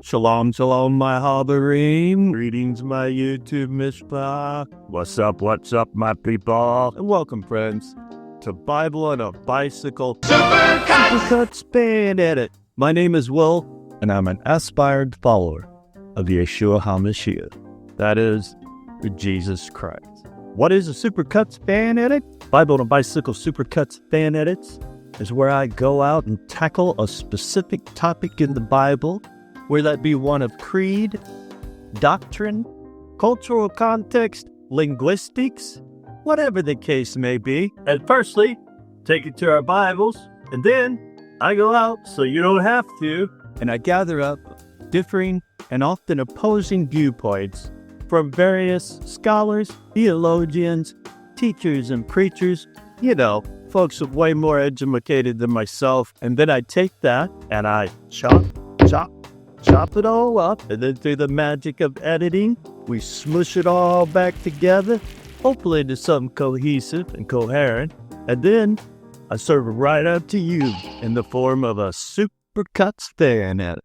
Shalom, shalom, my Habarim. Greetings, my YouTube mishpach. What's up, my people? And welcome, friends, to Bible on a Bicycle Supercut Span Edit. My name is Will, and I'm an aspired follower of Yeshua HaMashiach. That is, Jesus Christ. What is a Supercut Span Edit? Bible on a Bicycle Supercut Span Edits is where I go out and tackle a specific topic in the Bible, whether that be one of creed, doctrine, cultural context, linguistics, whatever the case may be. And firstly, take it to our Bibles, and then I go out so you don't have to, and I gather up differing and often opposing viewpoints from various scholars, theologians, teachers, and preachers, folks way more educated than myself. And then I take that and I chop it all up, and then through the magic of editing, we smush it all back together, hopefully into something cohesive and coherent, and then I serve it right up to you in the form of a Supercut Span Edit.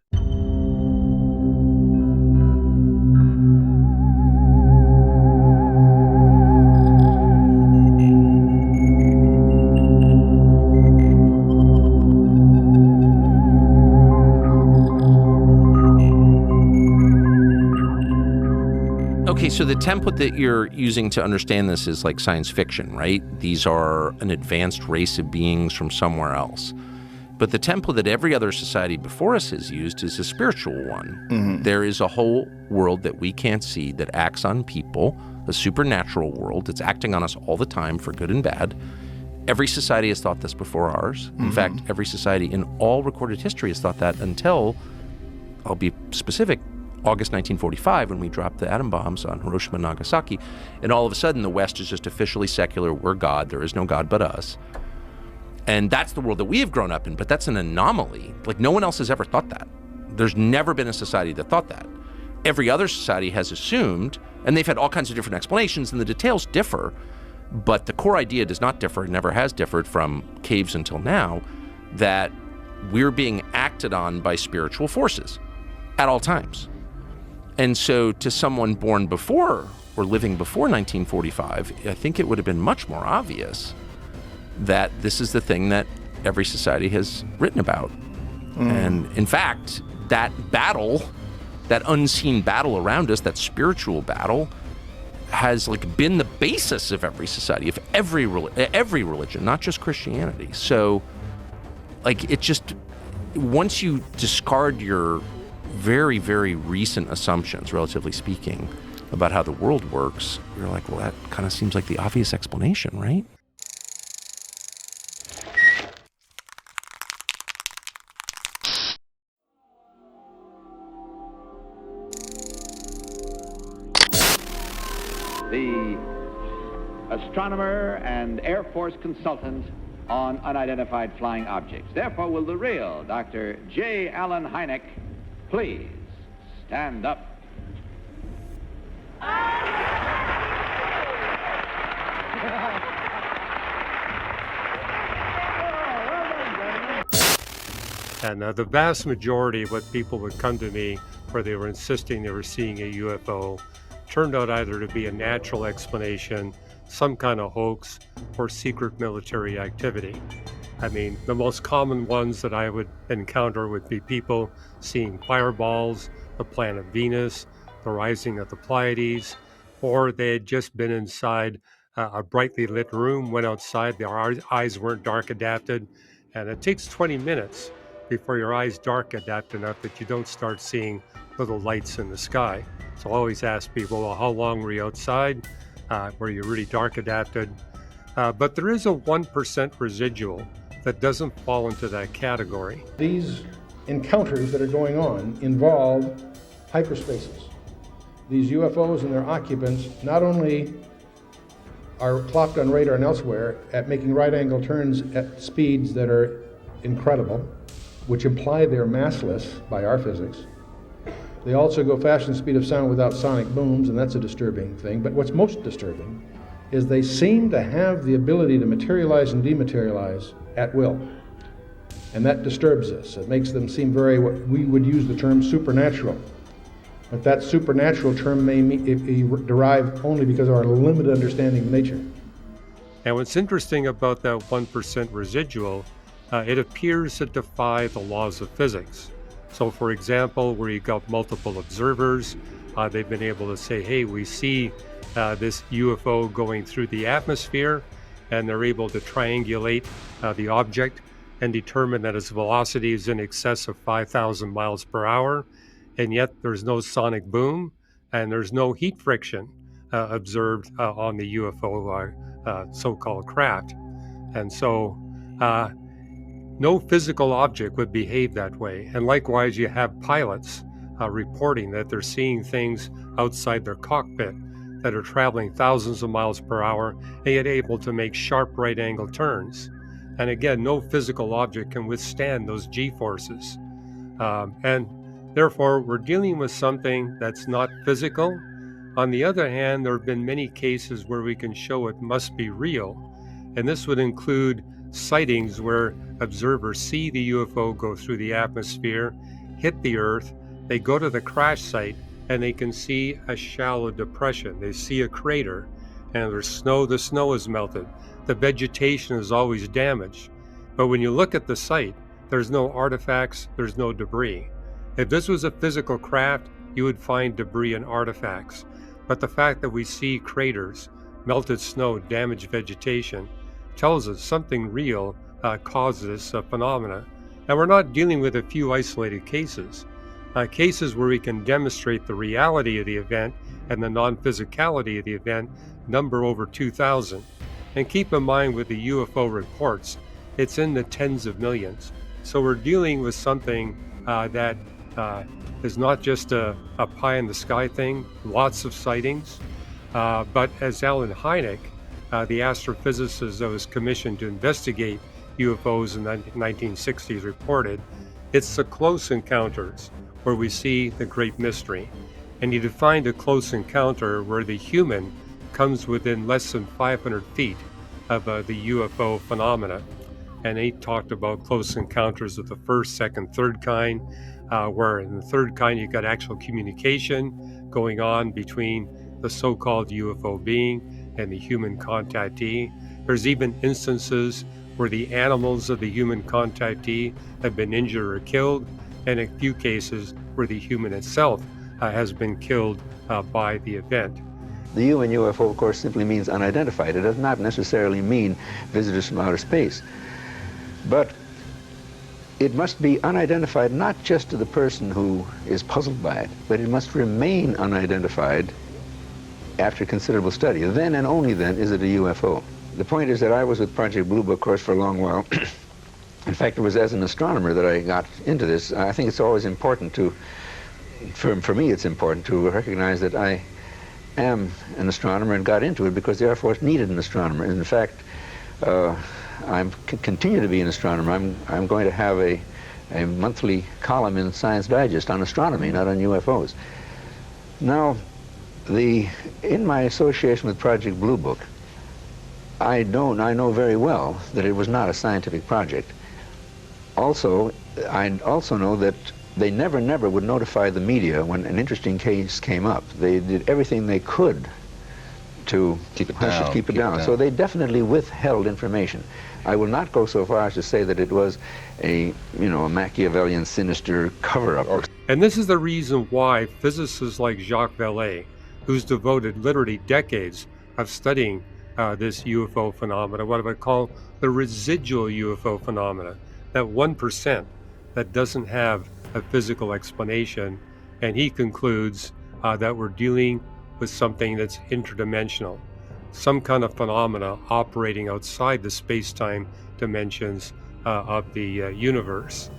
Okay, so the template that you're using to understand this is like science fiction, right? These are an advanced race of beings from somewhere else. But the template that every other society before us has used is a spiritual one. Mm-hmm. There is a whole world that we can't see that acts on people, a supernatural world that's acting on us all the time for good and bad. Every society has thought this before ours. In fact, every society in all recorded history has thought that until, I'll be specific, August 1945, when we dropped the atom bombs on Hiroshima and Nagasaki, and all of a sudden the West is just officially secular. We're God. There is no God but us. And that's the world that we have grown up in, but that's an anomaly. Like, no one else has ever thought that. There's never been a society that thought that. Every other society has assumed, and they've had all kinds of different explanations, and the details differ, but the core idea does not differ, and never has differed from caves until now, that we're being acted on by spiritual forces at all times. And so to someone born before or living before 1945, I think it would have been much more obvious that this is the thing that every society has written about. And in fact, that battle, that unseen battle around us, that spiritual battle, has been the basis of every society, of every religion, not just Christianity. So it just, once you discard your very, very recent assumptions, relatively speaking, about how the world works, you're like, well, that kind of seems like the obvious explanation, right? The astronomer and Air Force consultant on unidentified flying objects. Therefore, will the real Dr. J. Allen Hynek please stand up? And the vast majority of what people would come to me where they were insisting they were seeing a UFO turned out either to be a natural explanation, some kind of hoax, or secret military activity. I mean, the most common ones that I would encounter would be people seeing fireballs, the planet Venus, the rising of the Pleiades, or they had just been inside a brightly lit room, went outside, their eyes weren't dark adapted, and it takes 20 minutes before your eyes dark adapt enough that you don't start seeing little lights in the sky. So I always ask people, well, how long were you outside? Were you really dark adapted? But there is a 1% residual that doesn't fall into that category. These encounters that are going on involve hyperspaces. These UFOs and their occupants not only are clocked on radar and elsewhere at making right-angle turns at speeds that are incredible, which imply they're massless by our physics. They also go faster than the speed of sound without sonic booms, and that's a disturbing thing. But what's most disturbing is they seem to have the ability to materialize and dematerialize at will. And that disturbs us. It makes them seem very, what we would use the term supernatural. But that supernatural term may be derived only because of our limited understanding of nature. And what's interesting about that 1% residual, it appears to defy the laws of physics. So for example, where you've got multiple observers, they've been able to say, hey, we see this UFO going through the atmosphere, and they're able to triangulate the object and determine that its velocity is in excess of 5,000 miles per hour, and yet there's no sonic boom and there's no heat friction observed on the UFO so-called craft. And so no physical object would behave that way. And likewise, you have pilots reporting that they're seeing things outside their cockpit that are traveling thousands of miles per hour and yet able to make sharp right angle turns. And again, no physical object can withstand those G-forces. And therefore, we're dealing with something that's not physical. On the other hand, there have been many cases where we can show it must be real. And this would include sightings where observers see the UFO go through the atmosphere, hit the Earth, they go to the crash site, and they can see a shallow depression. They see a crater, and there's snow, the snow is melted. The vegetation is always damaged. But when you look at the site, there's no artifacts, there's no debris. If this was a physical craft, you would find debris and artifacts. But the fact that we see craters, melted snow, damaged vegetation, tells us something real caused this phenomena. And we're not dealing with a few isolated cases. Cases where we can demonstrate the reality of the event and the non-physicality of the event number over 2,000. And keep in mind with the UFO reports, it's in the tens of millions. So we're dealing with something that is not just a pie in the sky thing, lots of sightings. But as Alan Hynek, the astrophysicist that was commissioned to investigate UFOs in the 1960s reported, it's the close encounters where we see the great mystery. And he defined a close encounter where the human comes within less than 500 feet of the UFO phenomena. And he talked about close encounters of the first, second, third kind, where in the third kind you've got actual communication going on between the so-called UFO being and the human contactee. There's even instances where the animals of the human contactee have been injured or killed, and a few cases where the human itself has been killed by the event. The U in UFO, of course, simply means unidentified. It does not necessarily mean visitors from outer space. But it must be unidentified not just to the person who is puzzled by it, but it must remain unidentified after considerable study. Then and only then is it a UFO. The point is that I was with Project Blue Book, of course, for a long while. In fact, it was as an astronomer that I got into this. I think it's always important to, for me it's important to recognize that I am an astronomer and got into it because the Air Force needed an astronomer. And in fact, I continue to be an astronomer. I'm going to have a monthly column in Science Digest on astronomy, not on UFOs. Now, in my association with Project Blue Book, I know very well that it was not a scientific project. Also, I also know that they never would notify the media when an interesting case came up. They did everything they could to keep it down. So they definitely withheld information. I will not go so far as to say that it was a Machiavellian, sinister cover-up. And this is the reason why physicists like Jacques Vallée, who's devoted literally decades of studying this UFO phenomena, what I would call the residual UFO phenomena, that 1% that doesn't have a physical explanation, and he concludes that we're dealing with something that's interdimensional, some kind of phenomena operating outside the space-time dimensions of the universe.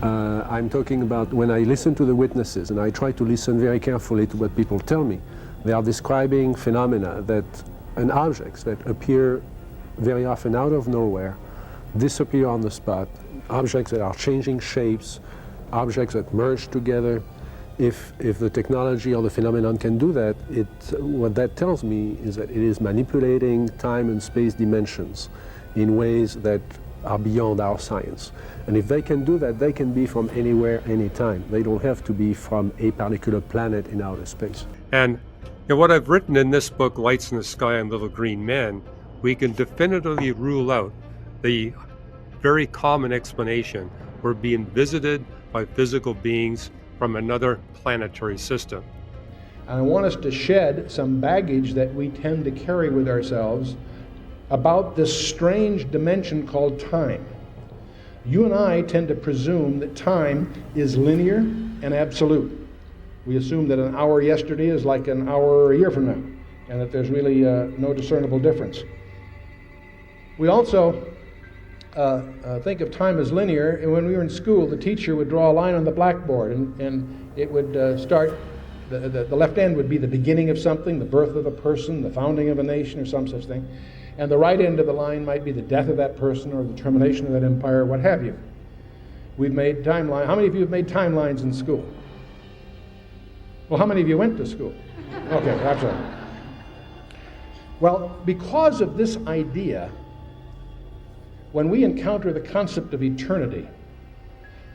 I'm talking about when I listen to the witnesses, and I try to listen very carefully to what people tell me. They are describing phenomena and objects that appear very often out of nowhere, disappear on the spot, objects that are changing shapes, objects that merge together. If the technology or the phenomenon can do that, what that tells me is that it is manipulating time and space dimensions in ways that are beyond our science. And if they can do that, they can be from anywhere, anytime. They don't have to be from a particular planet in outer space. And what I've written in this book, Lights in the Sky and Little Green Men, we can definitively rule out the very common explanation. We're being visited by physical beings from another planetary system. And I want us to shed some baggage that we tend to carry with ourselves about this strange dimension called time. You and I tend to presume that time is linear and absolute. We assume that an hour yesterday is like an hour a year from now, and that there's really no discernible difference. We also think of time as linear, and when we were in school, the teacher would draw a line on the blackboard, and it would start, the left end would be the beginning of something, the birth of a person, the founding of a nation, or some such thing. And the right end of the line might be the death of that person or the termination of that empire, what have you. We've made timelines. How many of you have made timelines in school? Well, how many of you went to school? Okay, absolutely. Well, because of this idea, when we encounter the concept of eternity,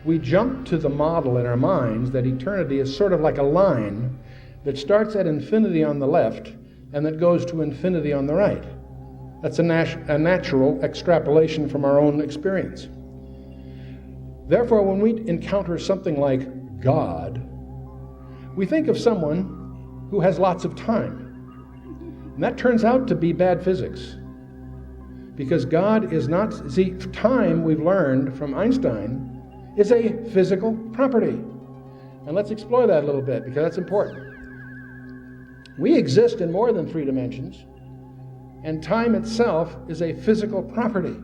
we jump to the model in our minds that eternity is sort of like a line that starts at infinity on the left and that goes to infinity on the right. That's a natural extrapolation from our own experience. Therefore, when we encounter something like God, we think of someone who has lots of time. And that turns out to be bad physics. Because God is not, see, time, we've learned from Einstein, is a physical property. And let's explore that a little bit, because that's important. We exist in more than 3 dimensions, and time itself is a physical property.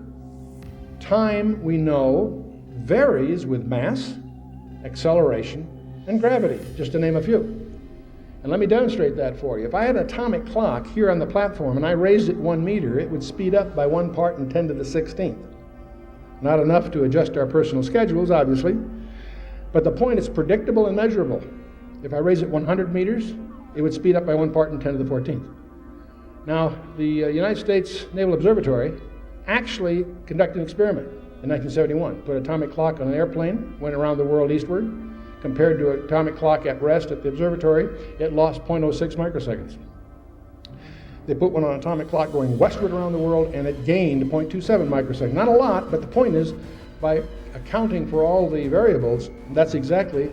Time, we know, varies with mass, acceleration, and gravity, just to name a few. And let me demonstrate that for you. If I had an atomic clock here on the platform and I raised it 1 meter, it would speed up by 1 part in 10 to the 16th. Not enough to adjust our personal schedules, obviously, but the point is predictable and measurable. If I raise it 100 meters, it would speed up by 1 part in 10 to the 14th. Now, the United States Naval Observatory actually conducted an experiment in 1971. Put an atomic clock on an airplane, went around the world eastward. Compared to an atomic clock at rest at the observatory, it lost 0.06 microseconds. They put one on an atomic clock going westward around the world, and it gained 0.27 microseconds. Not a lot, but the point is, by accounting for all the variables, that's exactly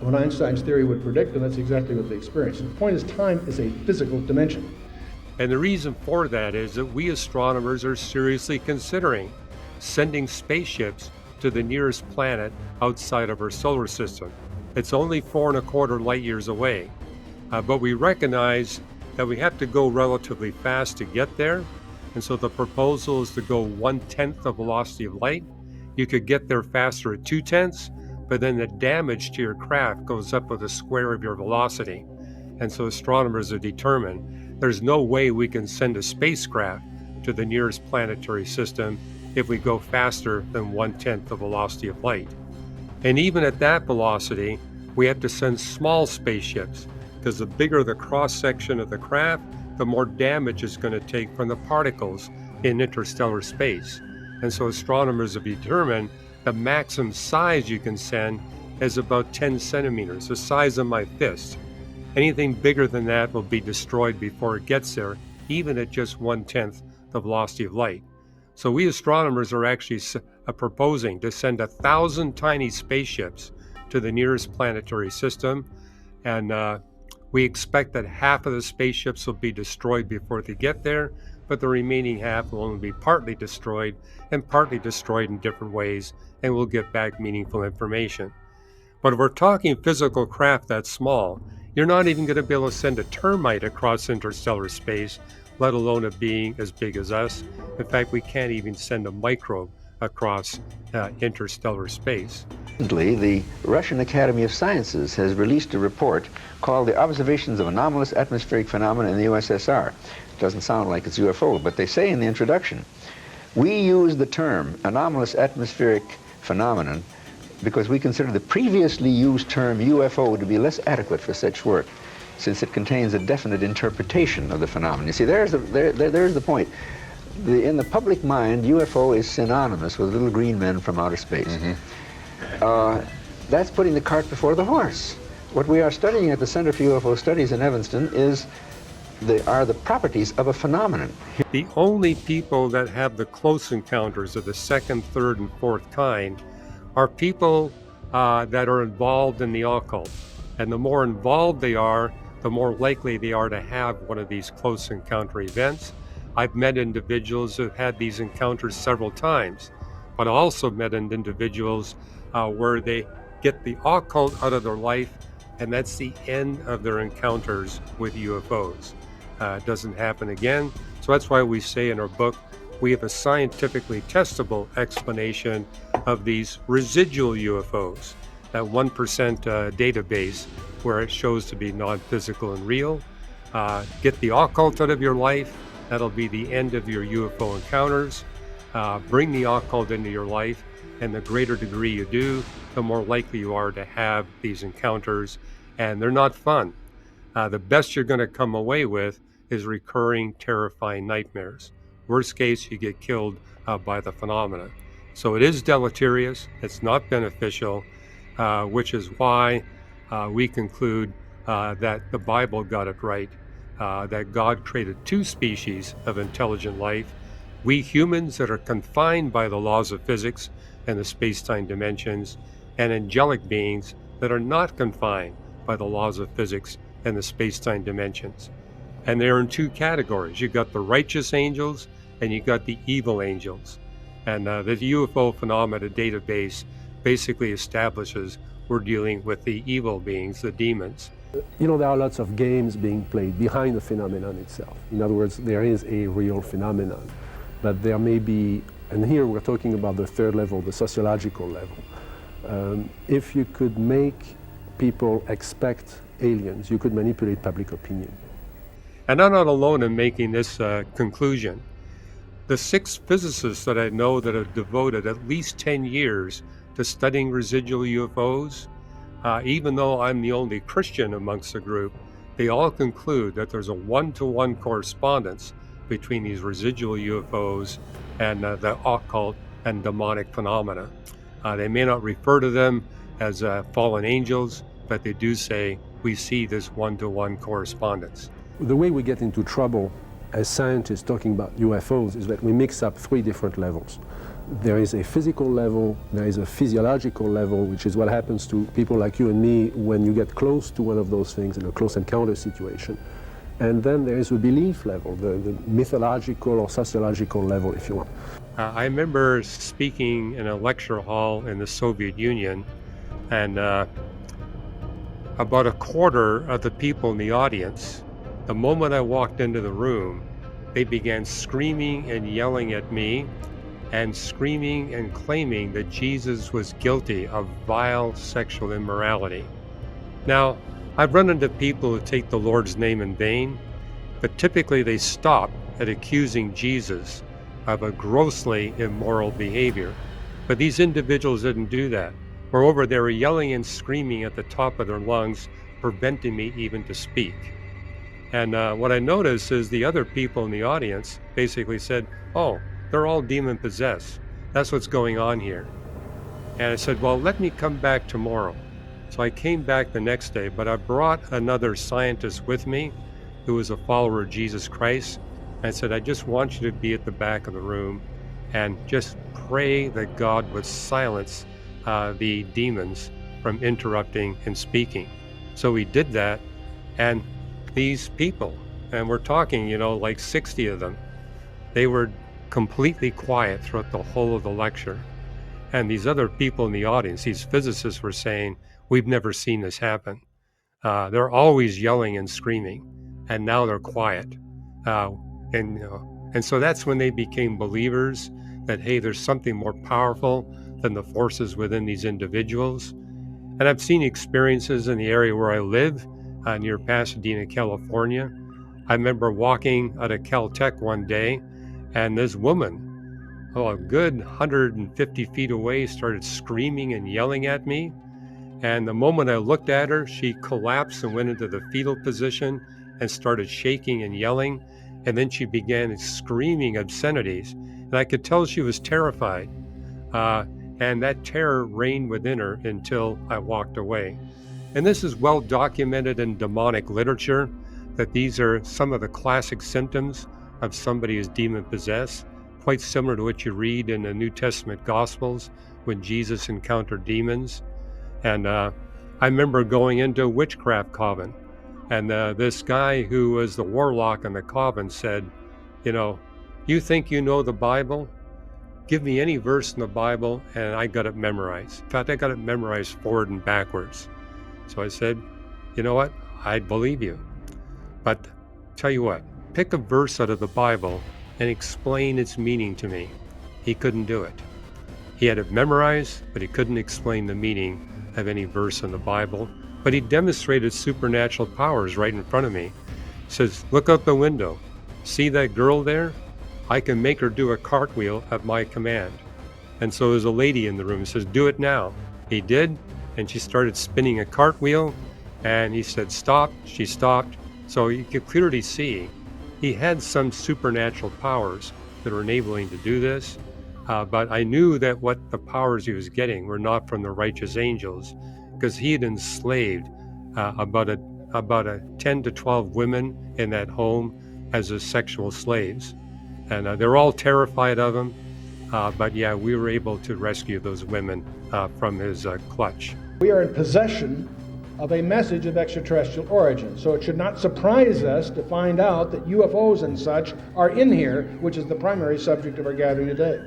what Einstein's theory would predict, and that's exactly what they experienced. And the point is, time is a physical dimension. And the reason for that is that we astronomers are seriously considering sending spaceships to the nearest planet outside of our solar system. It's only 4.25 light years away, but we recognize that we have to go relatively fast to get there, and so the proposal is to go 1/10 the velocity of light. You could get there faster at 2/10, but then the damage to your craft goes up with a square of your velocity. And so astronomers are determined there's no way we can send a spacecraft to the nearest planetary system if we go faster than 1/10 the velocity of light. And even at that velocity, we have to send small spaceships, because the bigger the cross-section of the craft, the more damage it's going to take from the particles in interstellar space. And so astronomers have determined the maximum size you can send is about 10 centimeters, the size of my fist. Anything bigger than that will be destroyed before it gets there, even at just 1/10 the velocity of light. So we astronomers are actually proposing to send 1,000 tiny spaceships to the nearest planetary system, and we expect that half of the spaceships will be destroyed before they get there, but the remaining half will only be partly destroyed, and partly destroyed in different ways, and we'll get back meaningful information. But if we're talking physical craft that small, you're not even going to be able to send a termite across interstellar space, let alone a being as big as us. In fact, we can't even send a microbe across interstellar space. Recently, the Russian Academy of Sciences has released a report called The Observations of Anomalous Atmospheric Phenomena in the USSR. It doesn't sound like it's UFO, but they say in the introduction, we use the term anomalous atmospheric phenomenon because we consider the previously used term UFO to be less adequate for such work, since it contains a definite interpretation of the phenomenon. You see, there's the point. in the public mind, UFO is synonymous with little green men from outer space. That's putting the cart before the horse. What we are studying at the Center for UFO Studies in Evanston are the properties of a phenomenon. The only people that have the close encounters of the second, third, and fourth kind are people that are involved in the occult. And the more involved they are, the more likely they are to have one of these close encounter events. I've met individuals who have had these encounters several times, but I also met individuals where they get the occult out of their life, and that's the end of their encounters with UFOs. It doesn't happen again. So that's why we say in our book, we have a scientifically testable explanation of these residual UFOs, that 1% database where it shows to be non-physical and real. Get the occult out of your life. That'll be the end of your UFO encounters. Bring the occult into your life, and the greater degree you do, the more likely you are to have these encounters, and they're not fun. The best you're going to come away with is recurring, terrifying nightmares. Worst case, you get killed by the phenomena. So it is deleterious, it's not beneficial, which is why we conclude that the Bible got it right, that God created two species of intelligent life. We humans that are confined by the laws of physics and the space-time dimensions, and angelic beings that are not confined by the laws of physics and the space-time dimensions. And they're in two categories. You got the righteous angels and you got the evil angels. And the UFO phenomena database basically establishes we're dealing with the evil beings, the demons. You know, there are lots of games being played behind the phenomenon itself. In other words, there is a real phenomenon, but there may be, and here we're talking about the third level, the sociological level. If you could make people expect aliens, you could manipulate public opinion. And I'm not alone in making this conclusion. The 6 physicists that I know that have devoted at least 10 years to studying residual UFOs, even though I'm the only Christian amongst the group, they all conclude that there's a one-to-one correspondence between these residual UFOs and the occult and demonic phenomena. They may not refer to them as fallen angels, but they do say we see this one-to-one correspondence. The way we get into trouble as scientists talking about UFOs is that we mix up 3 different levels. There is a physical level, there is a physiological level, which is what happens to people like you and me when you get close to one of those things in a close encounter situation. And then there is a belief level, the mythological or sociological level, if you want. I remember speaking in a lecture hall in the Soviet Union, and about a quarter of the people in the audience, the moment I walked into the room, they began screaming and yelling at me and screaming and claiming that Jesus was guilty of vile sexual immorality. Now, I've run into people who take the Lord's name in vain, but typically they stop at accusing Jesus of a grossly immoral behavior. But these individuals didn't do that. Moreover, they were yelling and screaming at the top of their lungs, preventing me even to speak. And what I noticed is the other people in the audience basically said, oh, they're all demon possessed. That's what's going on here. And I said, well, let me come back tomorrow. So I came back the next day, but I brought another scientist with me who was a follower of Jesus Christ. And I said, I just want you to be at the back of the room and just pray that God would silence the demons from interrupting and speaking. So we did that, and these people, and we're talking, like 60 of them, they were completely quiet throughout the whole of the lecture. And these other people in the audience, these physicists, were saying, we've never seen this happen. They're always yelling and screaming, and now they're quiet. And so that's when they became believers that, hey, there's something more powerful than the forces within these individuals. And I've seen experiences in the area where I live, near Pasadena, California. I remember walking out of Caltech one day, and this woman, a good 150 feet away, started screaming and yelling at me. And the moment I looked at her, she collapsed and went into the fetal position and started shaking and yelling. and then she began screaming obscenities, and I could tell she was terrified. And that terror reigned within her until I walked away. And this is well documented in demonic literature, that these are some of the classic symptoms of somebody who's demon-possessed, quite similar to what you read in the New Testament Gospels when Jesus encountered demons. And I remember going into a witchcraft coven, and this guy who was the warlock in the coven said, you think you know the Bible? Give me any verse in the Bible, and I got it memorized. In fact, I got it memorized forward and backwards. So I said, you know what? I believe you. But tell you what, pick a verse out of the Bible and explain its meaning to me. He couldn't do it. He had it memorized, but he couldn't explain the meaning of any verse in the Bible. But he demonstrated supernatural powers right in front of me. He says, look out the window. See that girl there? I can make her do a cartwheel at my command. And so there's a lady in the room who says, do it now. He did, and she started spinning a cartwheel, and he said, stop. She stopped. So you could clearly see he had some supernatural powers that were enabling to do this. But I knew that what the powers he was getting were not from the righteous angels, because he had enslaved about a 10 to 12 women in that home as his sexual slaves. And they're all terrified of him. But yeah, we were able to rescue those women from his clutch. We are in possession of a message of extraterrestrial origin, so it should not surprise us to find out that UFOs and such are in here, which is the primary subject of our gathering today.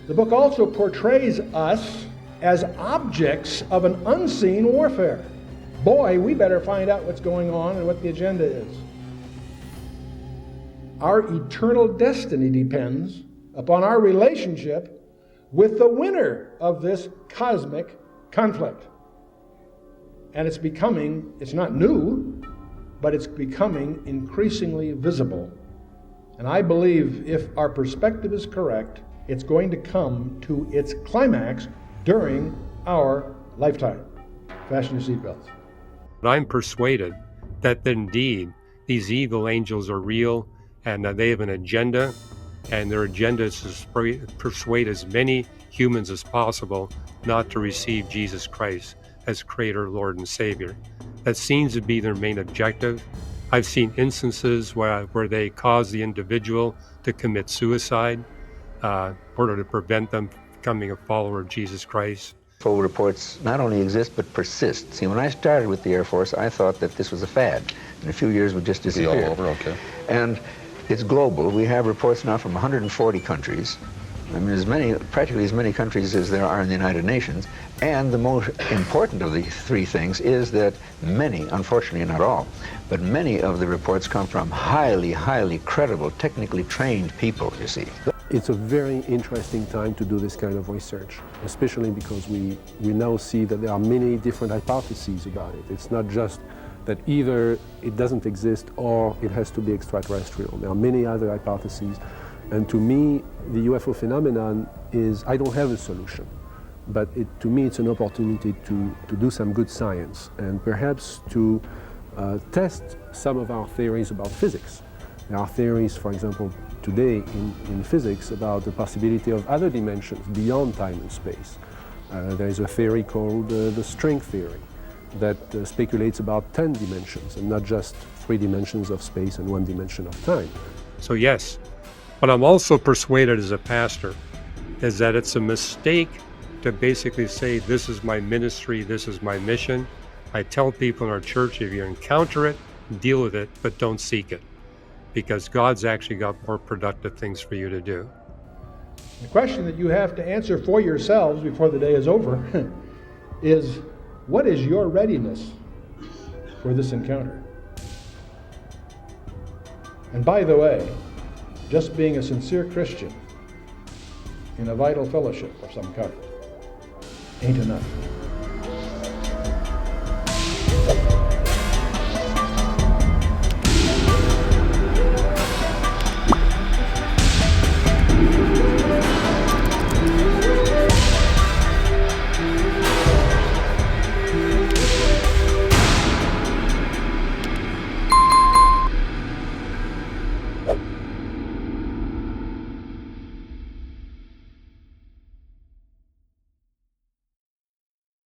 The book also portrays us as objects of an unseen warfare. Boy, we better find out what's going on and what the agenda is. Our eternal destiny depends upon our relationship with the winner of this cosmic conflict. And it's not new, but it's becoming increasingly visible. And I believe if our perspective is correct, it's going to come to its climax during our lifetime. Fasten your seatbelts. I'm persuaded that indeed these evil angels are real, and they have an agenda, and their agenda is to persuade as many humans as possible not to receive Jesus Christ as Creator, Lord, and Savior. That seems to be their main objective. I've seen instances where they cause the individual to commit suicide in order to prevent them becoming a follower of Jesus Christ. UFO reports not only exist, but persist. See, when I started with the Air Force, I thought that this was a fad. In a few years, it would just disappear. Be all over, okay. And it's global. We have reports now from 140 countries. I mean, practically as many countries as there are in the United Nations. And the most important of the three things is that many, unfortunately not all, but many of the reports come from highly, highly credible, technically trained people, you see. It's a very interesting time to do this kind of research, especially because we now see that there are many different hypotheses about it. It's not just that either it doesn't exist or it has to be extraterrestrial. There are many other hypotheses. And to me, the UFO phenomenon is, I don't have a solution, but to me it's an opportunity to do some good science and perhaps to test some of our theories about physics. There are theories, for example, today in physics about the possibility of other dimensions beyond time and space. There is a theory called the string theory that speculates about 10 dimensions and not just 3 dimensions of space and 1 dimension of time. So yes, but I'm also persuaded as a pastor is that it's a mistake to basically say, this is my ministry, this is my mission. I tell people in our church, if you encounter it, deal with it, but don't seek it, because God's actually got more productive things for you to do. The question that you have to answer for yourselves before the day is over is, what is your readiness for this encounter? And by the way, just being a sincere Christian in a vital fellowship of some kind ain't enough.